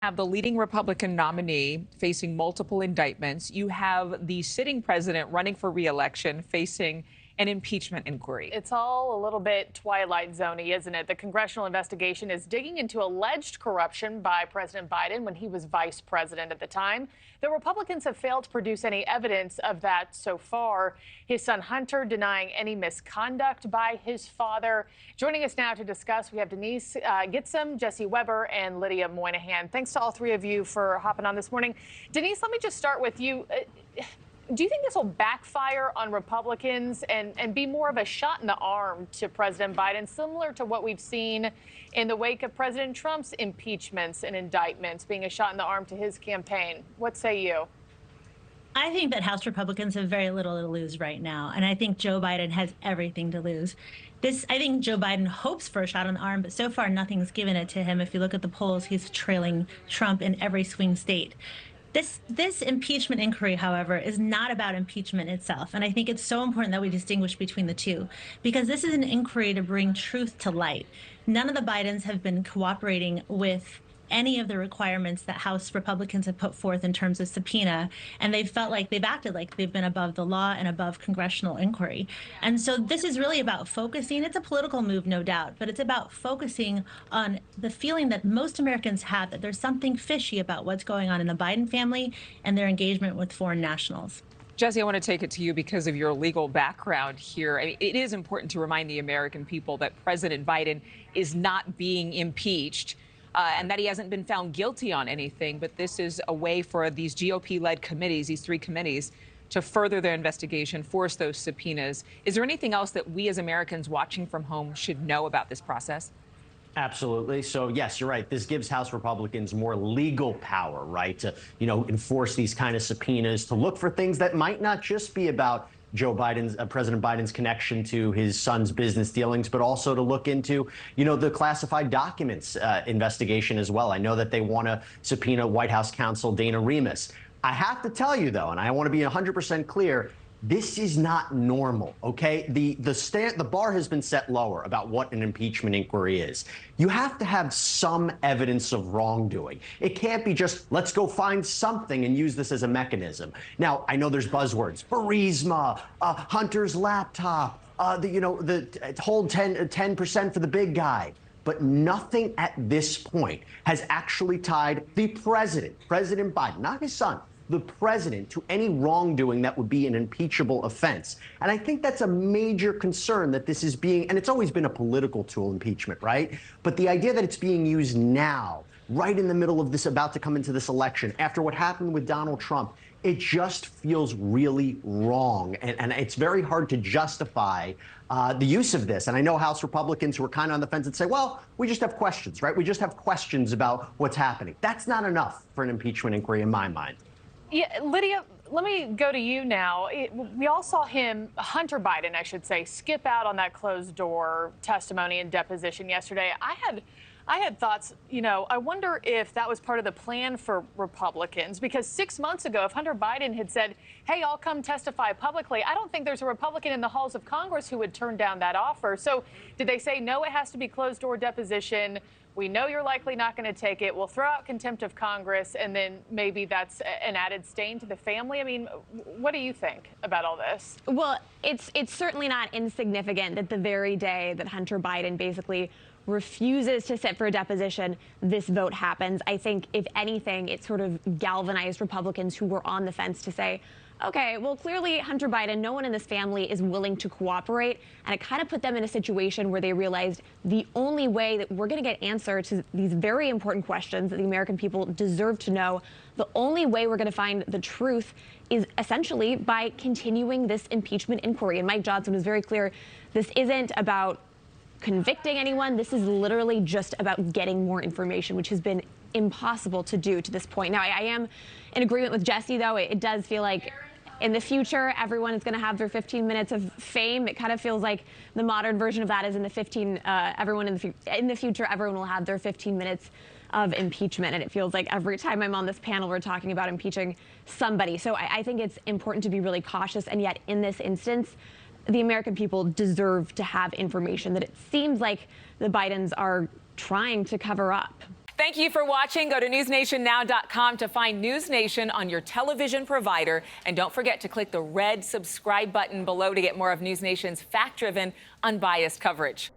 Have the leading Republican nominee facing multiple indictments. You have the sitting president running for re-election facing an impeachment inquiry. It's all a little bit Twilight Zone-y, isn't it? The congressional investigation is digging into alleged corruption by President Biden when he was vice president at the time. The Republicans have failed to produce any evidence of that so far. His son Hunter denying any misconduct by his father. Joining us now to discuss, we have Denise Gitsham, Jesse Weber, and Lydia Moynihan. Thanks to all three of you for hopping on this morning. Denise, let me just start with you. Do you think this will backfire on Republicans and be more of a shot in the arm to President Biden, similar to what we've seen in the wake of President Trump's impeachments and indictments, being a shot in the arm to his campaign? What say you? I think that House Republicans have very little to lose right now, and I think Joe Biden has everything to lose. I think Joe Biden hopes for a shot on the arm, but so far nothing's given it to him. If you look at the polls, he's trailing Trump in every swing state. This impeachment inquiry, however, is not about impeachment itself. And I think it's so important that we distinguish between the two, because this is an inquiry to bring truth to light. None of the Bidens have been cooperating with any of the requirements that House Republicans have put forth in terms of subpoena, and they've felt like they've acted like they've been above the law and above congressional inquiry. And so this is really about focusing. It's a political move, no doubt, but it's about focusing on the feeling that most Americans have that there's something fishy about what's going on in the Biden family and their engagement with foreign nationals. Jesse, I want to take it to you because of your legal background here. I mean, it is important to remind the American people that President Biden is not being impeached. And that he hasn't been found guilty on anything. But this is a way for these GOP-led committees, these three committees, to further their investigation, force those subpoenas. Is there anything else that we as Americans watching from home should know about this process? Absolutely. So, yes, you're right. This gives House Republicans more legal power, right, to, enforce these kind of subpoenas, to look for things that might not just be about President Biden's connection to his son's business dealings, but also to look into, the classified documents investigation as well. I know that they want to subpoena White House counsel Dana Remus. I have to tell you, though, and I want to be 100% clear, this is not normal, okay? The bar has been set lower about what an impeachment inquiry is. You have to have some evidence of wrongdoing. It can't be just, let's go find something and use this as a mechanism. Now, I know there's buzzwords, Burisma, Hunter's laptop, hold 10% for the big guy. But nothing at this point has actually tied the president, President Biden, not his son, the president, to any wrongdoing that would be an impeachable offense. And I think that's a major concern that this is being, and it's always been a political tool, impeachment, right? But the idea that it's being used now, right in the middle of this, about to come into this election, after what happened with Donald Trump, it just feels really wrong. And it's very hard to justify the use of this. And I know House Republicans who are kind of on the fence and say, well, we just have questions, right? We just have questions about what's happening. That's not enough for an impeachment inquiry in my mind. Yeah, Lydia, let me go to you now. We all saw Hunter Biden, I should say, skip out on that closed door testimony and deposition yesterday. I had thoughts, I wonder if that was part of the plan for Republicans, because 6 months ago, if Hunter Biden had said, hey, I'll come testify publicly, I don't think there's a Republican in the halls of Congress who would turn down that offer. So did they say, no, it has to be closed door deposition? We know you're likely not going to take it. We'll throw out contempt of Congress, and then maybe that's an added stain to the family. I mean, what do you think about all this? Well, it's certainly not insignificant that the very day that Hunter Biden basically refuses to sit for a deposition, this vote happens. I think, if anything, it sort of galvanized Republicans who were on the fence to say, okay, well, clearly Hunter Biden, no one in this family is willing to cooperate. And it kind of put them in a situation where they realized the only way that we're going to get answer to these very important questions that the American people deserve to know, the only way we're going to find the truth is essentially by continuing this impeachment inquiry. And Mike Johnson was very clear, this isn't about convicting anyone. This is literally just about getting more information, which has been impossible to do to this point. Now, I am in agreement with Jesse, though. It does feel like in the future, everyone is going to have their 15 minutes of fame. It kind of feels like the modern version of that is in the future, everyone will have their 15 minutes of impeachment. And it feels like every time I'm on this panel, we're talking about impeaching somebody. So I think it's important to be really cautious. And yet, in this instance, the American people deserve to have information that it seems like the Bidens are trying to cover up. Thank you for watching. Go to newsnationnow.com to find News Nation on your television provider. And don't forget to click the red subscribe button below to get more of News Nation's fact-driven, unbiased coverage.